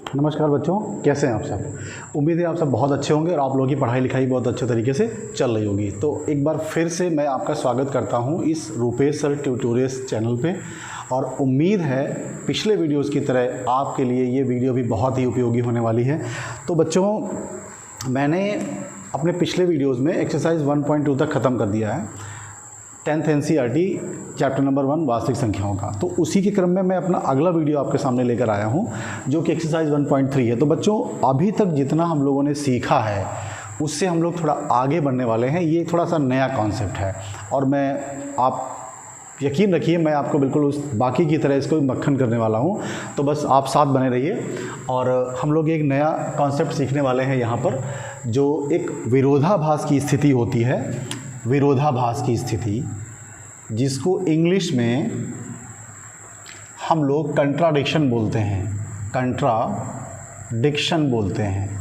नमस्कार बच्चों, कैसे हैं आप सब। उम्मीद है आप सब बहुत अच्छे होंगे और आप लोगों की पढ़ाई लिखाई बहुत अच्छे तरीके से चल रही होगी। तो एक बार फिर से मैं आपका स्वागत करता हूं इस रूपेश सर ट्यूटोरियल्स चैनल पे। और उम्मीद है पिछले वीडियोस की तरह आपके लिए ये वीडियो भी बहुत ही उपयोगी होने वाली है। तो बच्चों, मैंने अपने पिछले वीडियोज़ में एक्सरसाइज 1.2 तक ख़त्म कर दिया है, 10th NCERT चैप्टर नंबर 1 वास्तविक संख्याओं का। तो उसी के क्रम में मैं अपना अगला वीडियो आपके सामने लेकर आया हूं जो कि एक्सरसाइज 1.3 है। तो बच्चों, अभी तक जितना हम लोगों ने सीखा है उससे हम लोग थोड़ा आगे बढ़ने वाले हैं। ये थोड़ा सा नया कॉन्सेप्ट है और आप यकीन रखिए मैं आपको बिल्कुल उस बाकी की तरह इसको मक्खन करने वाला हूं। तो बस आप साथ बने रहिए और हम लोग एक नया कॉन्सेप्ट सीखने वाले हैं यहाँ पर, जो एक विरोधाभास की स्थिति होती है। विरोधाभास की स्थिति, जिसको इंग्लिश में हम लोग कंट्राडिक्शन बोलते हैं। कंट्राडिक्शन बोलते हैं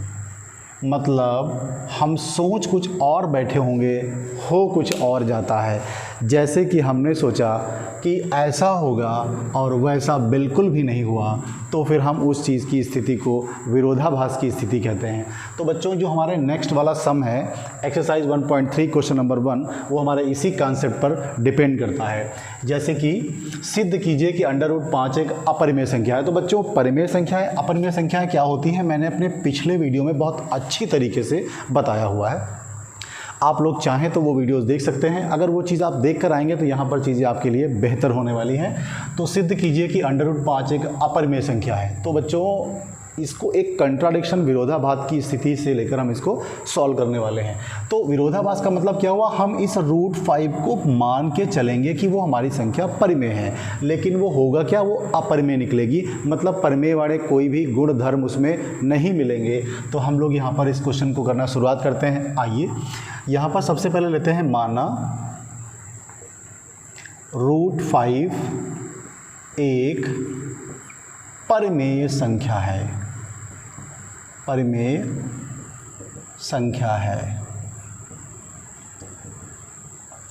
मतलब हम सोच कुछ और बैठे होंगे, हो कुछ और जाता है। जैसे कि हमने सोचा कि ऐसा होगा और वैसा बिल्कुल भी नहीं हुआ, तो फिर हम उस चीज़ की स्थिति को विरोधाभास की स्थिति कहते हैं। तो बच्चों, जो हमारे नेक्स्ट वाला सम है एक्सरसाइज 1.3 क्वेश्चन नंबर 1, वो हमारे इसी कॉन्सेप्ट पर डिपेंड करता है। जैसे कि सिद्ध कीजिए कि √5 एक अपरिमेय संख्या है। तो बच्चों, परिमेय संख्याएं अपरिमेय संख्याएं क्या होती हैं, मैंने अपने पिछले वीडियो में बहुत अच्छी तरीके से बताया हुआ है। आप लोग चाहें तो वो वीडियोस देख सकते हैं। अगर वो चीज़ आप देख कर आएंगे तो यहाँ पर चीज़ें आपके लिए बेहतर होने वाली हैं। तो सिद्ध कीजिए कि √5 एक अपरिमेय संख्या है। तो बच्चों, इसको एक कंट्राडिक्शन विरोधाभास की स्थिति से लेकर हम इसको सॉल्व करने वाले हैं। तो विरोधाभास का मतलब क्या हुआ, हम इस √5 को मान के चलेंगे कि वो हमारी संख्या परिमेय है, लेकिन वो होगा क्या, वो अपरिमेय निकलेगी। मतलब परिमेय वाले कोई भी गुण धर्म उसमें नहीं मिलेंगे। तो हम लोग यहाँ पर इस क्वेश्चन को करना शुरुआत करते हैं। आइए यहाँ पर सबसे पहले लेते हैं, माना √5 एक परिमेय संख्या है। परिमेय संख्या है।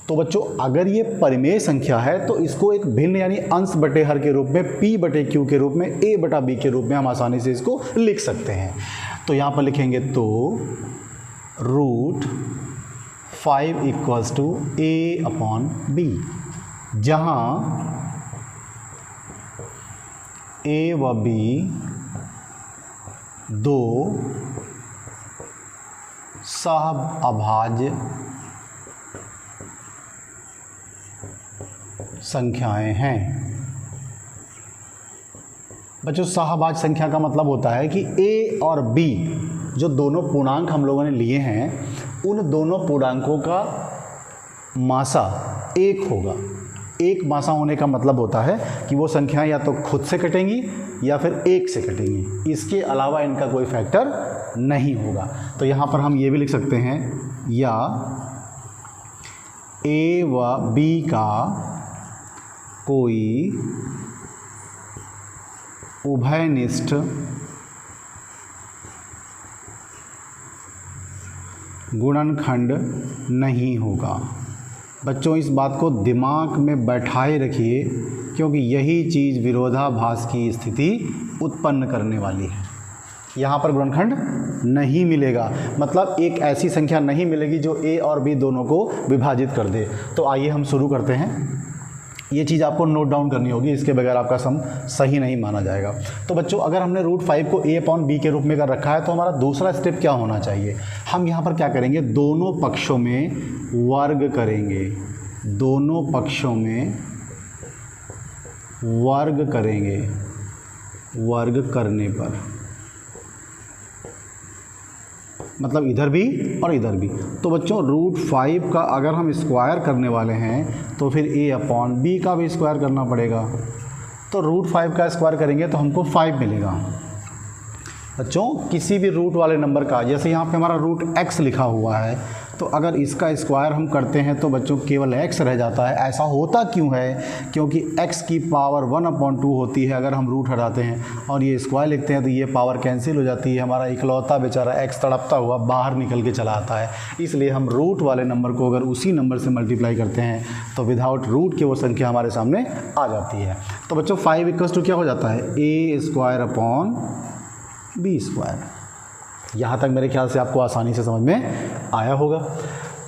तो बच्चों, अगर ये परिमेय संख्या है तो इसको एक भिन्न यानी अंश बटे हर के रूप में, P/Q के रूप में, A/B के रूप में हम आसानी से इसको लिख सकते हैं। तो यहाँ पर लिखेंगे तो √5 = A/B, जहाँ A व B दो सहअभाज्य संख्याएं हैं। बच्चों, सहअभाज्य संख्या का मतलब होता है कि A और B जो दोनों पूर्णांक हम लोगों ने लिए हैं, उन दोनों पूर्णांकों का मासा एक होगा। एक मासा होने का मतलब होता है कि वो संख्याएं या तो खुद से कटेंगी या फिर एक से कटेंगी, इसके अलावा इनका कोई फैक्टर नहीं होगा। तो यहाँ पर हम ये भी लिख सकते हैं, या A व B का कोई उभयनिष्ठ गुणनखंड नहीं होगा। बच्चों, इस बात को दिमाग में बैठाए रखिए, क्योंकि यही चीज़ विरोधाभास की स्थिति उत्पन्न करने वाली है। यहाँ पर गुणनखंड नहीं मिलेगा, मतलब एक ऐसी संख्या नहीं मिलेगी जो A और B दोनों को विभाजित कर दे। तो आइए हम शुरू करते हैं। ये चीज़ आपको नोट डाउन करनी होगी, इसके बगैर आपका सम सही नहीं माना जाएगा। तो बच्चों, अगर हमने √5 को A/B के रूप में कर रखा है तो हमारा दूसरा स्टेप क्या होना चाहिए, हम यहाँ पर क्या करेंगे, दोनों पक्षों में वर्ग करेंगे। दोनों पक्षों में वर्ग करेंगे। वर्ग करने पर मतलब इधर भी और इधर भी। तो बच्चों, √5 का अगर हम स्क्वायर करने वाले हैं तो फिर A/B का भी स्क्वायर करना पड़ेगा। तो √5 का स्क्वायर करेंगे तो हमको 5 मिलेगा। बच्चों, किसी भी रूट वाले नंबर का, जैसे यहाँ पे हमारा √x लिखा हुआ है, तो अगर इसका स्क्वायर हम करते हैं तो बच्चों केवल x रह जाता है। ऐसा होता क्यों है, क्योंकि x की पावर 1/2 होती है अगर हम रूट हटाते हैं, और ये स्क्वायर लिखते हैं तो ये पावर कैंसिल हो जाती है। हमारा इकलौता बेचारा x तड़पता हुआ बाहर निकल के चला आता है। इसलिए हम रूट वाले नंबर को अगर उसी नंबर से मल्टीप्लाई करते हैं तो विदाउट रूट के वो संख्या हमारे सामने आ जाती है। तो बच्चों 5 = क्या हो जाता है, a² बी स्क्वायर। यहाँ तक मेरे ख्याल से आपको आसानी से समझ में आया होगा।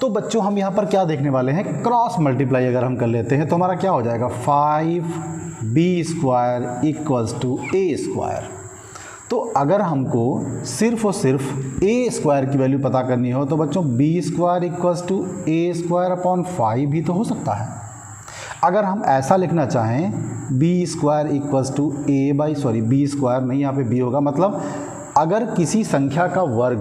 तो बच्चों हम यहाँ पर क्या देखने वाले हैं, क्रॉस मल्टीप्लाई अगर हम कर लेते हैं तो हमारा क्या हो जाएगा, 5b² equals to a square. तो अगर हमको सिर्फ और सिर्फ ए स्क्वायर की वैल्यू पता करनी हो तो बच्चों b² equals to a square upon 5 भी तो हो सकता है। अगर हम ऐसा लिखना चाहें b² इक्वल्स टू b² नहीं, यहाँ पे b होगा, मतलब अगर किसी संख्या का वर्ग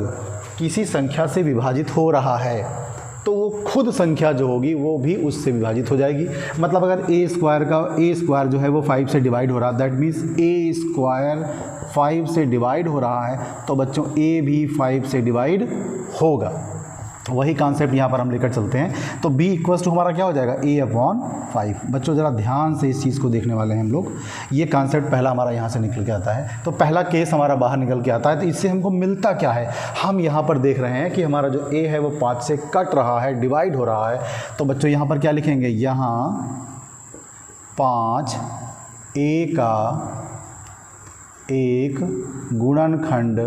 किसी संख्या से विभाजित हो रहा है तो वो खुद संख्या जो होगी वो भी उससे विभाजित हो जाएगी। मतलब अगर ए स्क्वायर जो है वो 5 से डिवाइड हो रहा है, दैट मीन्स ए स्क्वायर 5 से डिवाइड हो रहा है, तो बच्चों ए भी 5 से डिवाइड होगा। वही कॉन्सेप्ट यहाँ पर हम लेकर चलते हैं। तो b इक्वल्स टू हमारा क्या हो जाएगा, a अपॉन 5। बच्चों ज़रा ध्यान से इस चीज़ को देखने वाले हैं हम लोग। ये कॉन्सेप्ट पहला हमारा यहाँ से निकल के आता है, तो पहला केस हमारा बाहर निकल के आता है। तो इससे हमको मिलता क्या है, हम यहाँ पर देख रहे हैं कि हमारा जो a है वो 5 से कट रहा है, डिवाइड हो रहा है। तो बच्चों यहाँ पर क्या लिखेंगे, यहाँ 5 a का एक गुणनखंड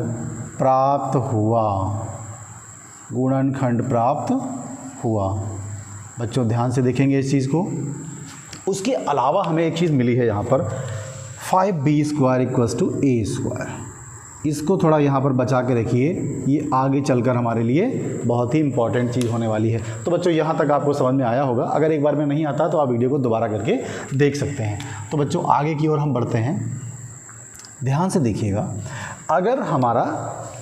प्राप्त हुआ। बच्चों ध्यान से देखेंगे इस चीज़ को। उसके अलावा हमें एक चीज़ मिली है यहाँ पर, 5b² equals to a square. इसको थोड़ा यहाँ पर बचा के रखिए, ये आगे चलकर हमारे लिए बहुत ही इंपॉर्टेंट चीज़ होने वाली है। तो बच्चों यहाँ तक आपको समझ में आया होगा। अगर एक बार में नहीं आता तो आप वीडियो को दोबारा करके देख सकते हैं। तो बच्चों आगे की ओर हम बढ़ते हैं, ध्यान से देखिएगा। अगर हमारा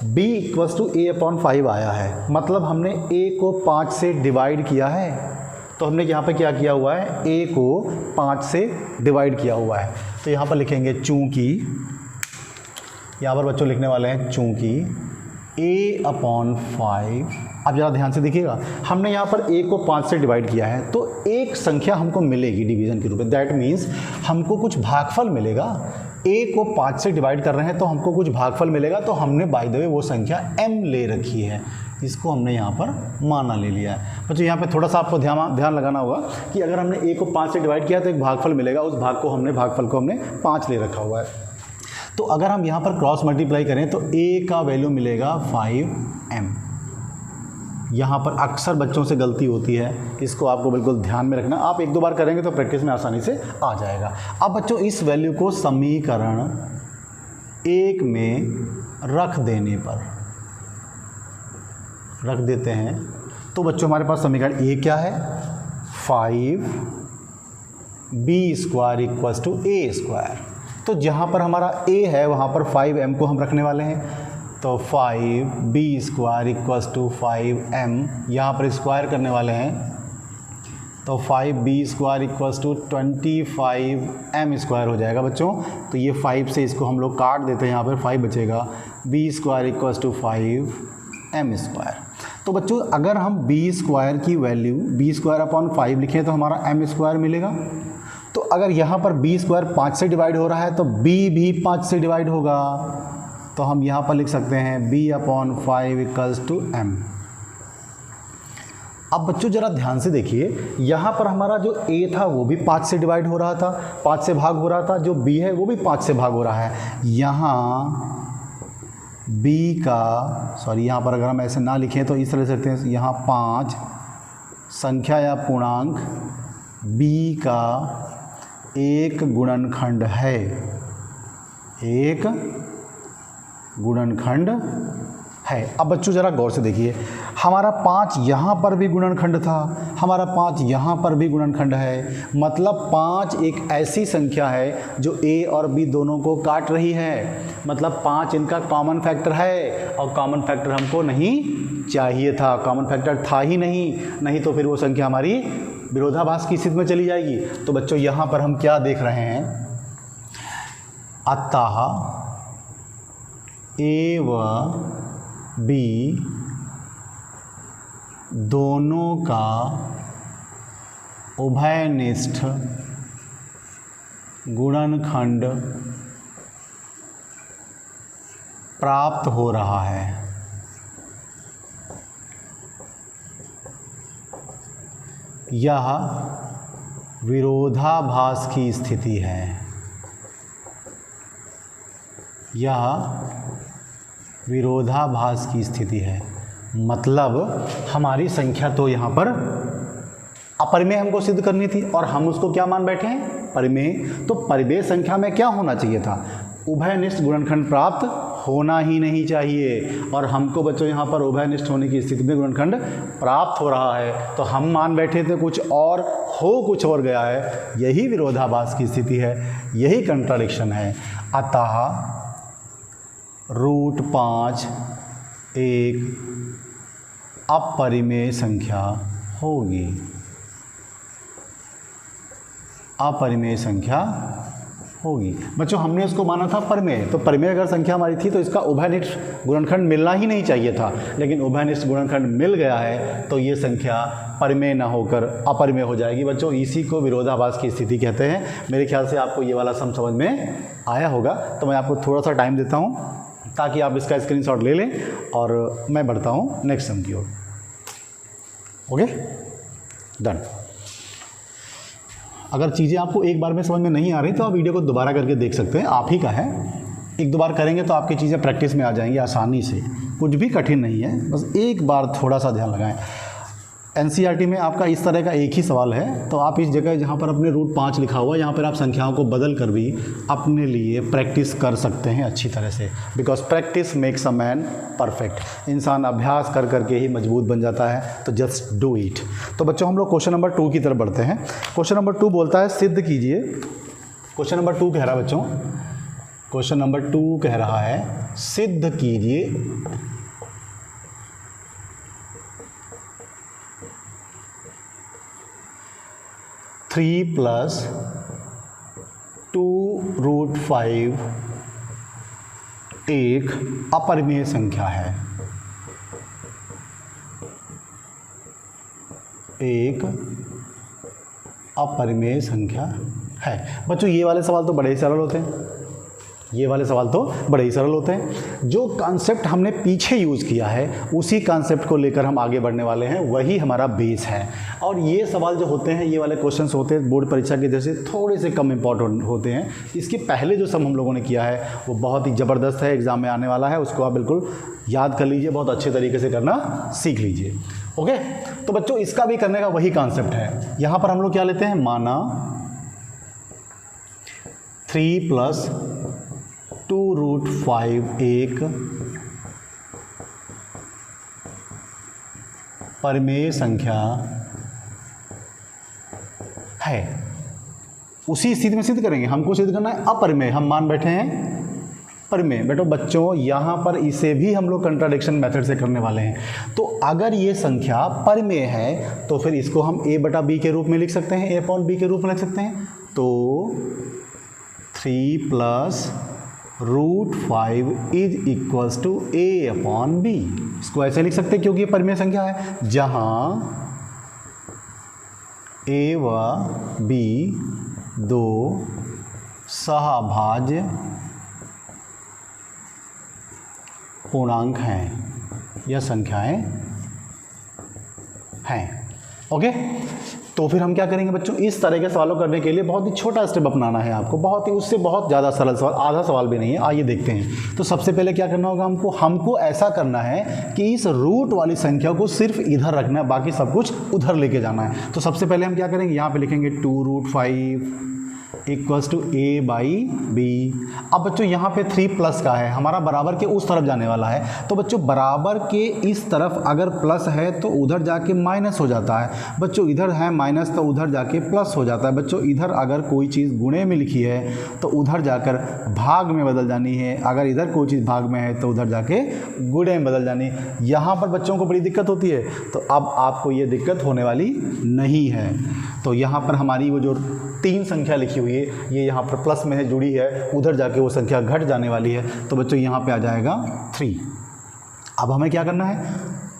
b equals to a upon 5 आया है, मतलब हमने a को 5 से डिवाइड किया है। तो हमने यहाँ पे क्या किया हुआ है, a को 5 से डिवाइड किया हुआ है। तो यहाँ पर लिखेंगे चूँकि, यहाँ पर बच्चों लिखने वाले हैं चूँकि a अपॉन 5। अब ज़रा ध्यान से देखिएगा, हमने यहाँ पर a को 5 से डिवाइड किया है तो एक संख्या हमको मिलेगी डिवीज़न के रूप में। दैट मीन्स हमको कुछ भागफल मिलेगा। a को 5 से डिवाइड कर रहे हैं तो हमको कुछ भागफल मिलेगा। तो हमने बाय द वे वो संख्या m ले रखी है, इसको हमने यहाँ पर माना ले लिया है। बच्चों यहाँ पे थोड़ा सा आपको ध्यान लगाना होगा कि अगर हमने a को 5 से डिवाइड किया तो एक भागफल मिलेगा, उस भागफल को हमने 5 ले रखा हुआ है। तो अगर हम यहाँ पर क्रॉस मल्टीप्लाई करें तो a का वैल्यू मिलेगा 5m। यहाँ पर अक्सर बच्चों से गलती होती है, इसको आपको बिल्कुल ध्यान में रखना। आप एक दो बार करेंगे तो प्रैक्टिस में आसानी से आ जाएगा। अब बच्चों इस वैल्यू को समीकरण 1 में रख देते हैं तो बच्चों हमारे पास समीकरण a क्या है, 5b² equals to a square. तो जहाँ पर हमारा a है वहाँ पर 5m को हम रखने वाले हैं। तो 5b² इक्वल्स टू 5m, यहाँ पर स्क्वायर करने वाले हैं। तो 5b² इक्वल्स टू 25m² हो जाएगा बच्चों। तो ये 5 से इसको हम लोग काट देते हैं, यहाँ पर 5 बचेगा, b² इक्वल्स टू 5m²। तो बच्चों अगर हम b² की वैल्यू b² अपॉन 5 लिखें तो हमारा m² मिलेगा। तो अगर यहाँ पर b² 5 से डिवाइड हो रहा है तो b भी 5 से डिवाइड होगा। तो हम यहाँ पर लिख सकते हैं b upon 5 equals to m। अब बच्चों ज़रा ध्यान से देखिए, यहाँ पर हमारा जो a था वो भी 5 से डिवाइड हो रहा था, 5 से भाग हो रहा था। जो b है वो भी 5 से भाग हो रहा है। यहाँ यहाँ पर अगर हम ऐसे ना लिखें तो इस तरह से लिखते हैं, यहाँ 5 संख्या या पूर्णांक b का एक गुणनखंड है। अब बच्चों ज़रा गौर से देखिए, हमारा 5 यहाँ पर भी गुणनखंड था, हमारा 5 यहाँ पर भी गुणनखंड है। मतलब 5 एक ऐसी संख्या है जो a और b दोनों को काट रही है। मतलब 5 इनका कॉमन फैक्टर है, और कॉमन फैक्टर हमको नहीं चाहिए था, कॉमन फैक्टर था ही नहीं तो फिर वो संख्या हमारी विरोधाभास की स्थिति में चली जाएगी। तो बच्चों यहाँ पर हम क्या देख रहे हैं, अतः a व b दोनों का उभयनिष्ठ गुणनखंड प्राप्त हो रहा है। यह विरोधाभास की स्थिति है। यह विरोधाभास की स्थिति है। मतलब हमारी संख्या तो यहाँ पर अपरिमेय हमको सिद्ध करनी थी और हम उसको क्या मान बैठे हैं, परिमेय। तो परिमेय संख्या में क्या होना चाहिए था, उभयनिष्ठ गुणनखंड प्राप्त होना ही नहीं चाहिए। और हमको बच्चों यहाँ पर उभयनिष्ठ होने की स्थिति में गुणनखंड प्राप्त हो रहा है, तो हम मान बैठे थे कुछ और, हो कुछ और गया है। यही विरोधाभास की स्थिति है, यही कंट्राडिक्शन है। अतः √5 एक अपरिमेय संख्या होगी, अपरिमेय संख्या होगी। बच्चों हमने उसको माना था परिमेय, तो परिमेय अगर संख्या हमारी थी तो इसका उभयनिष्ठ गुणनखंड मिलना ही नहीं चाहिए था, लेकिन उभयनिष्ठ गुणनखंड मिल गया है, तो ये संख्या परिमेय न होकर अपरिमेय हो जाएगी। बच्चों इसी को विरोधाभास की स्थिति कहते हैं। मेरे ख्याल से आपको ये वाला सम समझ में आया होगा, तो मैं आपको थोड़ा सा टाइम देता हूँ ताकि आप इसका स्क्रीनशॉट ले लें और मैं बढ़ता हूँ नेक्स्ट सम की ओर। Okay, done. अगर चीज़ें आपको एक बार में समझ में नहीं आ रही तो आप वीडियो को दोबारा करके देख सकते हैं, आप ही का है। एक दो बार करेंगे तो आपकी चीज़ें प्रैक्टिस में आ जाएंगी आसानी से, कुछ भी कठिन नहीं है, बस एक बार थोड़ा सा ध्यान लगाएं। एनसीईआरटी में आपका इस तरह का एक ही सवाल है, तो आप इस जगह जहाँ पर अपने √5 लिखा हुआ है, यहाँ पर आप संख्याओं को बदल कर भी अपने लिए प्रैक्टिस कर सकते हैं अच्छी तरह से। Because practice makes a man perfect. इंसान अभ्यास कर करके ही मजबूत बन जाता है, तो जस्ट डू इट। तो बच्चों हम लोग क्वेश्चन नंबर 2 की तरफ बढ़ते हैं। क्वेश्चन नंबर 2 बोलता है सिद्ध कीजिए। क्वेश्चन नंबर 2 कह रहा है बच्चों, क्वेश्चन नंबर 2 कह रहा है सिद्ध कीजिए 3 + 2√5 एक अपरिमेय संख्या है, एक अपरिमेय संख्या है। बच्चों ये वाले सवाल तो बड़े ही सरल होते हैं, ये वाले सवाल तो बड़े ही सरल होते हैं। जो कॉन्सेप्ट हमने पीछे यूज़ किया है उसी कॉन्सेप्ट को लेकर हम आगे बढ़ने वाले हैं, वही हमारा बेस है। और ये सवाल जो होते हैं, ये वाले क्वेश्चंस होते हैं बोर्ड परीक्षा के जैसे थोड़े से कम इम्पोर्टेंट होते हैं। इसके पहले जो सम हम लोगों ने किया है वो बहुत ही ज़बरदस्त है, एग्ज़ाम में आने वाला है, उसको आप बिल्कुल याद कर लीजिए, बहुत अच्छे तरीके से करना सीख लीजिए। ओके, तो बच्चों इसका भी करने का वही कॉन्सेप्ट है। यहाँ पर हम लोग क्या लेते हैं, माना 3 + 2√5 एक परिमेय संख्या है। उसी स्थिति में सिद्ध करेंगे, हमको सिद्ध करना है अपरिमेय, हम मान बैठे हैं परिमेय। बेटो बच्चों यहाँ पर इसे भी हम लोग कंट्राडिक्शन मेथड से करने वाले हैं। तो अगर ये संख्या परिमेय है तो फिर इसको हम a/b के रूप में लिख सकते हैं, a/b के रूप में लिख सकते हैं। तो 3 + √5 = a/b, इसको ऐसे लिख सकते हैं क्योंकि ये परिमेय संख्या है, जहां a व b दो सहाभाज्य पूर्णांक हैं या संख्याएं हैं। ओके, तो फिर हम क्या करेंगे बच्चों, इस तरह के सवालों करने के लिए बहुत ही छोटा स्टेप अपनाना है आपको, बहुत ही उससे बहुत ज़्यादा सरल सवाल, आधा सवाल भी नहीं है। आइए देखते हैं। तो सबसे पहले क्या करना होगा, हमको ऐसा करना है कि इस रूट वाली संख्या को सिर्फ इधर रखना है, बाकी सब कुछ उधर लेके जाना है। तो सबसे पहले हम क्या करेंगे, यहाँ पे लिखेंगे 2√5 = a/b। अब बच्चों यहाँ पे 3+ का है, हमारा बराबर के उस तरफ जाने वाला है। तो बच्चों बराबर के इस तरफ अगर प्लस है तो उधर जाके माइनस हो जाता है। बच्चों इधर है माइनस तो उधर जाके प्लस हो जाता है। बच्चों इधर अगर कोई चीज़ गुणे में लिखी है तो उधर जाकर भाग में बदल जानी है, अगर इधर कोई चीज़ भाग में है तो उधर जाके गुणे में बदल जानी है। यहाँ पर बच्चों को बड़ी दिक्कत होती है, तो अब आपको ये दिक्कत होने वाली नहीं है। तो यहाँ पर हमारी वो जो 3 संख्या लिखी हुई है, ये यहाँ पर प्लस में है, जुड़ी है, उधर जाके वो संख्या घट जाने वाली है। तो बच्चों यहाँ पे आ जाएगा 3। अब हमें क्या करना है,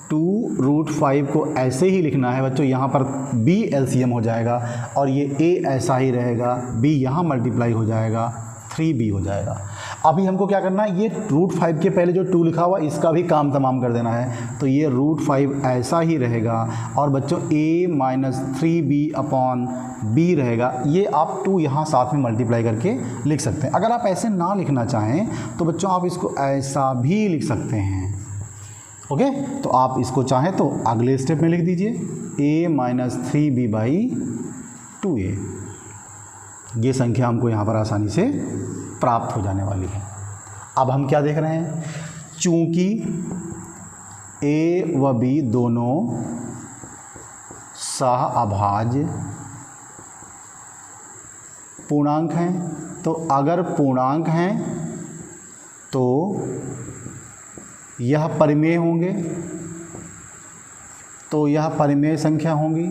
2√5 को ऐसे ही लिखना है बच्चों, यहाँ पर b LCM हो जाएगा और ये a ऐसा ही रहेगा, b यहाँ मल्टीप्लाई हो जाएगा, 3b हो जाएगा। अभी हमको क्या करना है, ये √5 के पहले जो 2 लिखा हुआ इसका भी काम तमाम कर देना है। तो ये √5 ऐसा ही रहेगा और बच्चों a-3b/b रहेगा। ये आप 2 यहाँ साथ में मल्टीप्लाई करके लिख सकते हैं। अगर आप ऐसे ना लिखना चाहें तो बच्चों आप इसको ऐसा भी लिख सकते हैं। ओके, तो आप इसको चाहें तो अगले स्टेप में लिख दीजिए a-3b/2a। ये संख्या हमको यहाँ पर आसानी से प्राप्त हो जाने वाली है। अब हम क्या देख रहे हैं, चूंकि a व b दोनों सहअभाज्य पूर्णांक हैं, तो अगर पूर्णांक हैं तो यह परिमेय होंगे, तो यह परिमेय संख्या होंगी।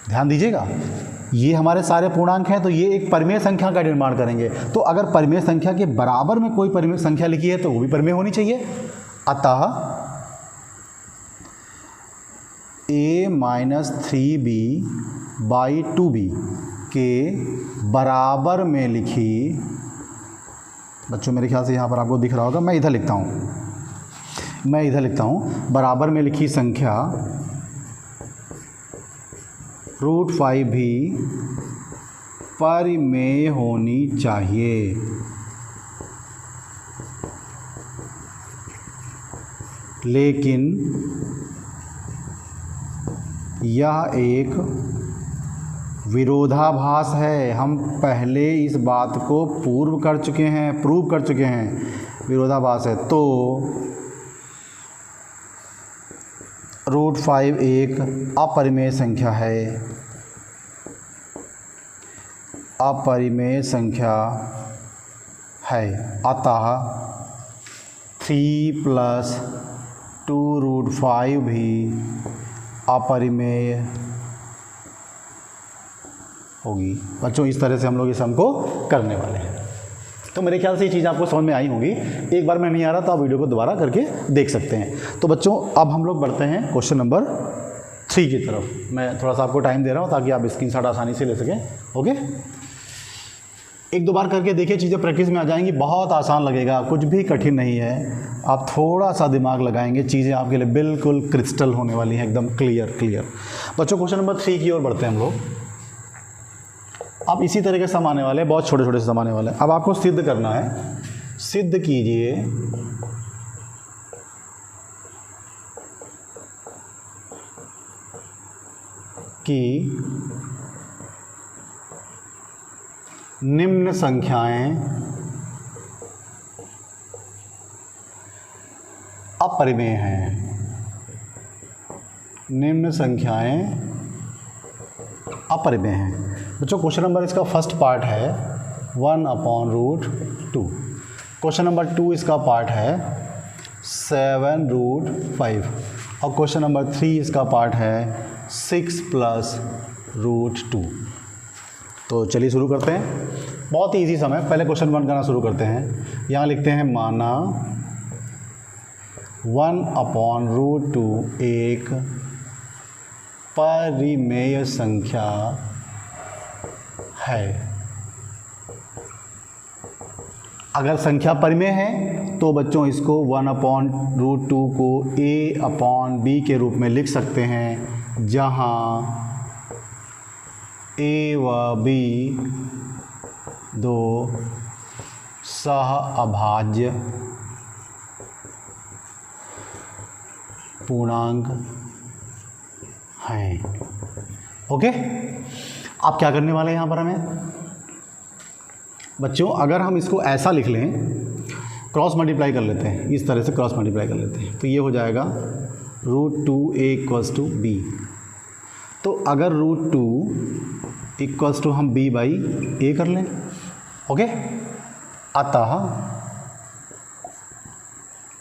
ध्यान दीजिएगा, ये हमारे सारे पूर्णांक हैं तो ये एक परिमेय संख्या का निर्माण करेंगे। तो अगर परिमेय संख्या के बराबर में कोई परिमेय संख्या लिखी है तो वो भी परिमेय होनी चाहिए। अतः a-3b/2b के बराबर में लिखी, बच्चों मेरे ख्याल से यहाँ पर आपको दिख रहा होगा, मैं इधर लिखता हूँ, बराबर में लिखी संख्या √5 भी परिमेय होनी चाहिए। लेकिन यह एक विरोधाभास है। हम पहले इस बात को प्रूव कर चुके हैं, विरोधाभास है। तो √5 एक अपरिमेय संख्या है, अतः 3 + 2√5 भी अपरिमेय होगी। बच्चों इस तरह से हम लोग इस सम को करने वाले हैं। तो मेरे ख्याल से ये चीज़ आपको समझ में आई होगी। एक बार में नहीं आ रहा तो आप वीडियो को दोबारा करके देख सकते हैं। तो बच्चों अब हम लोग बढ़ते हैं क्वेश्चन नंबर 3 की तरफ। मैं थोड़ा सा आपको टाइम दे रहा हूँ ताकि आप स्क्रीनशॉट आसानी से ले सकें। ओके, 1-2 बार करके देखिए, चीज़ें प्रैक्टिस में आ जाएंगी। बहुत आसान लगेगा, कुछ भी कठिन नहीं है। आप थोड़ा सा दिमाग लगाएंगे, चीज़ें आपके लिए बिल्कुल क्रिस्टल होने वाली हैं, एकदम क्लियर। बच्चों क्वेश्चन नंबर 3 की ओर बढ़ते हैं हम लोग। अब इसी तरह के सम आने वाले हैं, बहुत छोटे छोटे सम आने वाले हैं। अब आपको सिद्ध करना है, सिद्ध कीजिए कि निम्न संख्याएं अपरिमेय हैं। निम्न संख्याएं अपरिमेय हैं। बच्चों क्वेश्चन नंबर इसका फर्स्ट पार्ट है 1/√2। क्वेश्चन नंबर 2 इसका पार्ट है 7√5 और क्वेश्चन नंबर 3 इसका पार्ट है 6 + √2। तो चलिए शुरू करते हैं। बहुत ही ईजी सम है। पहले क्वेश्चन 1 करना शुरू करते हैं। यहाँ लिखते हैं, माना 1/√2 एक परिमेय संख्या है। अगर संख्या परिमेय है तो बच्चों इसको 1/√2 को a/b के रूप में लिख सकते हैं, जहां a व b दो सहअभाज्य पूर्णांक हैं। ओके, आप क्या करने वाले हैं यहाँ पर हमें बच्चों, अगर हम इसको ऐसा लिख लें, क्रॉस मल्टीप्लाई कर लेते हैं, इस तरह से क्रॉस मल्टीप्लाई कर लेते हैं, तो ये हो जाएगा √2a = b। तो अगर √2 = हम b/a कर लें। ओके, अतः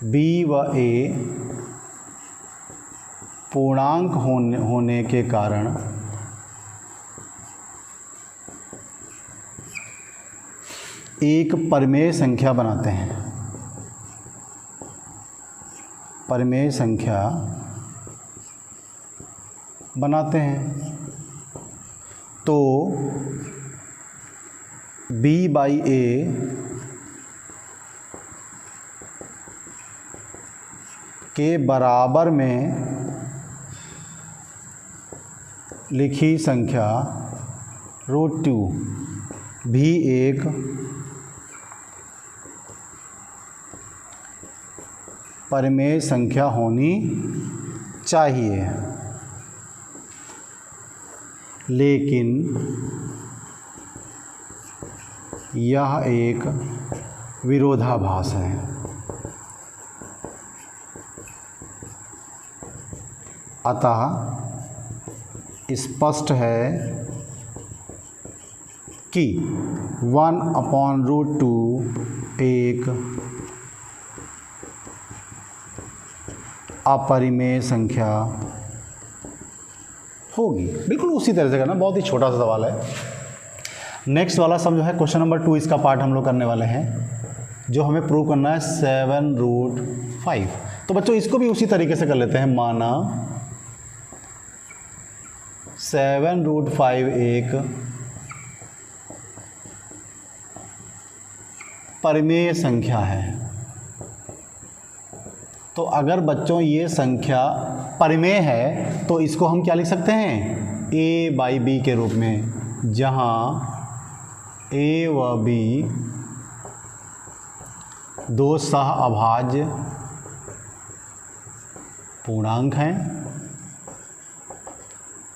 b व a पूर्णांक होने के कारण एक परिमेय संख्या बनाते हैं। परिमेय संख्या बनाते हैं। तो बी बाई ए के बराबर में लिखी संख्या √2 भी एक परिमेय संख्या होनी चाहिए, लेकिन यह एक विरोधाभास है। अतः स्पष्ट है कि 1/√2 एक अपरिमेय संख्या होगी। बिल्कुल उसी तरह से करना, बहुत ही छोटा सा सवाल है। नेक्स्ट वाला सम जो है क्वेश्चन नंबर 2, इसका पार्ट हम लोग करने वाले हैं, जो हमें प्रूव करना है 7√5। तो बच्चों इसको भी उसी तरीके से कर लेते हैं। माना 7√5 एक परिमेय संख्या है। तो अगर बच्चों ये संख्या परिमेय है तो इसको हम क्या लिख सकते हैं, a बाई बी के रूप में, जहाँ a व b दो सह अभाज्य पूर्णांक हैं।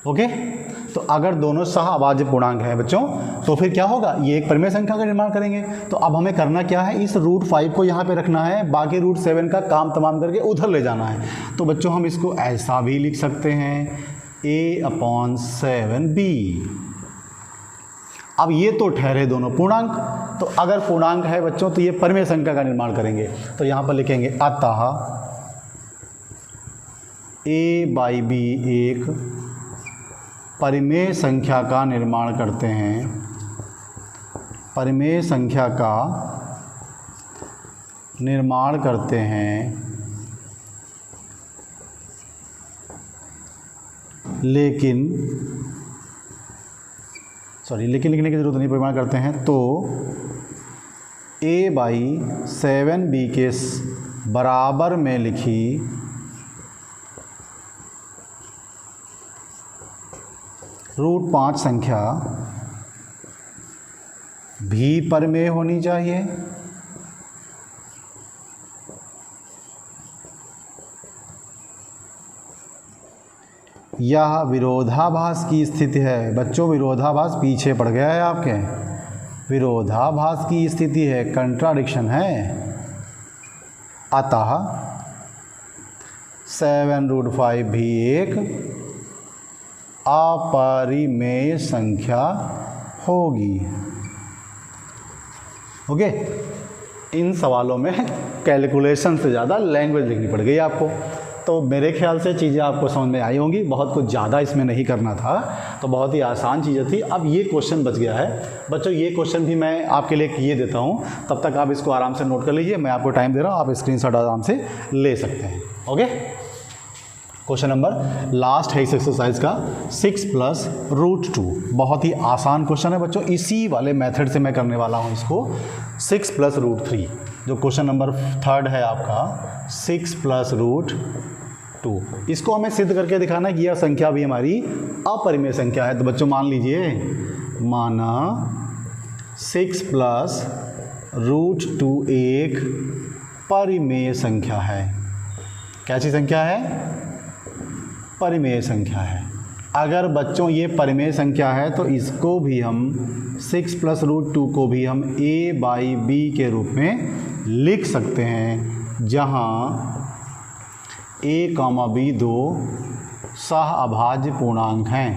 ओके, तो अगर दोनों सह अभाज्य पूर्णांक हैं बच्चों, तो फिर क्या होगा, ये एक परिमेय संख्या का निर्माण करेंगे। तो अब हमें करना क्या है, इस √5 को यहाँ पे रखना है, बाकी √7 का काम तमाम करके उधर ले जाना है। तो बच्चों हम इसको ऐसा भी लिख सकते हैं, a/7b। अब ये तो ठहरे दोनों पूर्णांक, तो अगर पूर्णांक है बच्चों तो ये परिमेय संख्या का निर्माण करेंगे। तो यहाँ पर लिखेंगे अतः a बाई बी एक परिमेय संख्या का निर्माण करते हैं, परिमेय संख्या का निर्माण करते हैं, लेकिन लिखने की ज़रूरत नहीं, परिमाण करते हैं। तो a/7b के बराबर में लिखी √5 संख्या भी परिमेय होनी चाहिए। यह विरोधाभास की स्थिति है। बच्चों विरोधाभास पीछे पड़ गया है आपके, विरोधाभास की स्थिति है, कंट्राडिक्शन है। अतः 7√5 भी एक अपरिमेय संख्या होगी। ओके, इन सवालों में कैलकुलेशन से ज़्यादा लैंग्वेज लिखनी पड़ गई आपको। तो मेरे ख्याल से चीज़ें आपको समझ में आई होंगी, बहुत कुछ ज़्यादा इसमें नहीं करना था, तो बहुत ही आसान चीज़ें थी। अब ये क्वेश्चन बच गया है बच्चों, ये क्वेश्चन भी मैं आपके लिए किए देता हूँ, तब तक आप इसको आराम से नोट कर लीजिए। मैं आपको टाइम दे रहा हूँ, आप स्क्रीनशॉट आराम से ले सकते हैं। ओके, क्वेश्चन नंबर लास्ट है इस एक्सरसाइज का 6 + √2। बहुत ही आसान क्वेश्चन है बच्चों, इसी वाले मेथड से मैं करने वाला हूँ इसको। 6 + √3 जो क्वेश्चन नंबर 3 है आपका, 6 + √2, इसको हमें सिद्ध करके दिखाना है कि यह संख्या भी हमारी अपरिमेय संख्या है। तो बच्चों मान लीजिए, माना 6 + √2 एक परिमेय संख्या है। कैसी संख्या है, परिमेय संख्या है। अगर बच्चों ये परिमेय संख्या है तो इसको भी हम 6 + √2 को भी हम a/b के रूप में लिख सकते हैं, जहाँ a, b दो सह अभाज्य पूर्णांक हैं।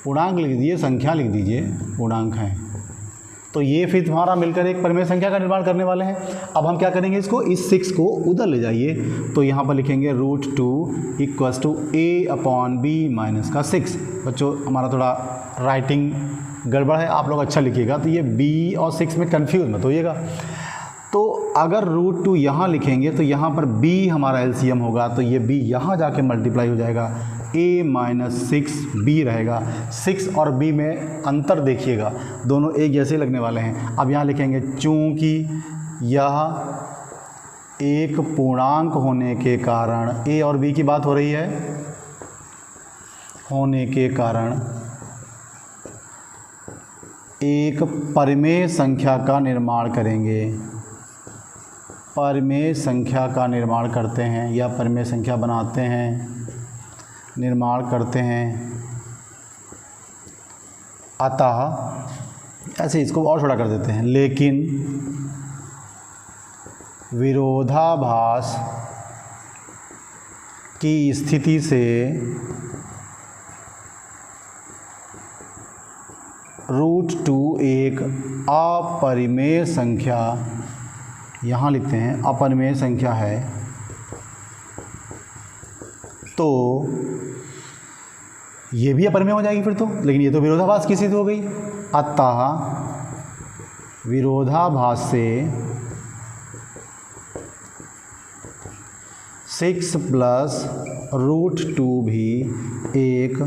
पूर्णांक लिख दीजिए, संख्या लिख दीजिए, पूर्णांक हैं। तो ये फिर तुम्हारा मिलकर एक परिमेय संख्या का निर्माण करने वाले हैं। अब हम क्या करेंगे, इसको इस 6 को उधर ले जाइए, तो यहाँ पर लिखेंगे √2 = a/b - का 6। बच्चों हमारा थोड़ा राइटिंग गड़बड़ है, आप लोग अच्छा लिखिएगा, तो ये b और 6 में कन्फ्यूज मत होइएगा। तो अगर √2 यहाँ लिखेंगे तो यहाँ पर b हमारा LCM होगा, तो ये b यहाँ जाके मल्टीप्लाई हो जाएगा, a माइनस 6b रहेगा। 6 और b में अंतर देखिएगा, दोनों एक जैसे लगने वाले हैं। अब यहाँ लिखेंगे चूँकि यह एक पूर्णांक होने के कारण, a और b की बात हो रही है, होने के कारण एक परिमेय संख्या का निर्माण करेंगे। परिमेय संख्या का निर्माण करते हैं या परिमेय संख्या बनाते हैं, निर्माण करते हैं। अतः ऐसे इसको और छोटा कर देते हैं, लेकिन विरोधाभास की स्थिति से √2 एक अपरिमेय संख्या, यहाँ लिखते हैं अपरिमेय संख्या है, तो ये भी अपरिमेय हो जाएगी फिर तो, लेकिन ये तो विरोधाभास की स्थिति हो गई। अतः विरोधाभास से 6 प्लस √2 भी एक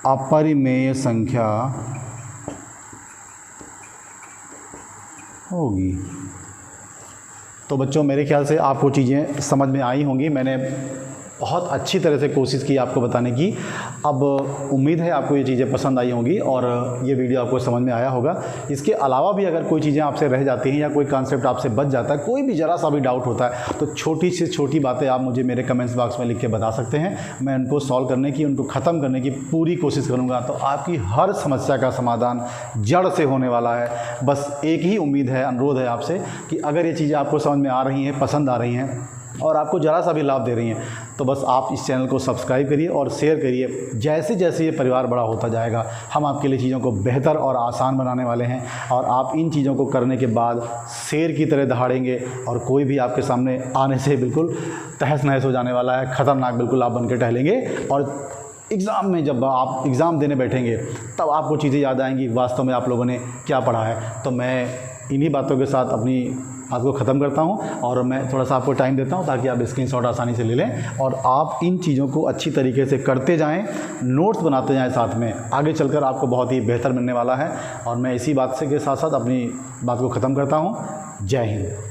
अपरिमेय संख्या होगी। तो बच्चों मेरे ख्याल से आपको चीज़ें समझ में आई होंगी। मैंने बहुत अच्छी तरह से कोशिश की आपको बताने की। अब उम्मीद है आपको ये चीज़ें पसंद आई होंगी और ये वीडियो आपको समझ में आया होगा। इसके अलावा भी अगर कोई चीज़ें आपसे रह जाती हैं या कोई कॉन्सेप्ट आपसे बच जाता है, कोई भी ज़रा सा भी डाउट होता है, तो छोटी से छोटी बातें आप मुझे मेरे कमेंट्स बॉक्स में लिख के बता सकते हैं। मैं उनको सॉल्व करने की, उनको ख़त्म करने की पूरी कोशिश करूँगा। तो आपकी हर समस्या का समाधान जड़ से होने वाला है। बस एक ही उम्मीद है, अनुरोध है आपसे कि अगर ये चीज़ें आपको समझ में आ रही हैं, पसंद आ रही हैं और आपको ज़रा सा भी लाभ दे रही हैं, तो बस आप इस चैनल को सब्सक्राइब करिए और शेयर करिए। जैसे जैसे ये परिवार बड़ा होता जाएगा, हम आपके लिए चीज़ों को बेहतर और आसान बनाने वाले हैं और आप इन चीज़ों को करने के बाद शेर की तरह दहाड़ेंगे और कोई भी आपके सामने आने से बिल्कुल तहस नहस हो जाने वाला है। ख़तरनाक बिल्कुल आप बन के टहलेंगे और एग्ज़ाम में जब आप एग्ज़ाम देने बैठेंगे तब आपको चीज़ें याद आएंगी वास्तव में आप लोगों ने क्या पढ़ा है। तो मैं इन्हीं बातों के साथ अपनी बात को ख़त्म करता हूं और मैं थोड़ा सा आपको टाइम देता हूं ताकि आप स्क्रीनशॉट आसानी से ले लें और आप इन चीज़ों को अच्छी तरीके से करते जाएं, नोट्स बनाते जाएं साथ में। आगे चलकर आपको बहुत ही बेहतर मिलने वाला है और मैं इसी बात से के साथ साथ अपनी बात को ख़त्म करता हूं। जय हिंद।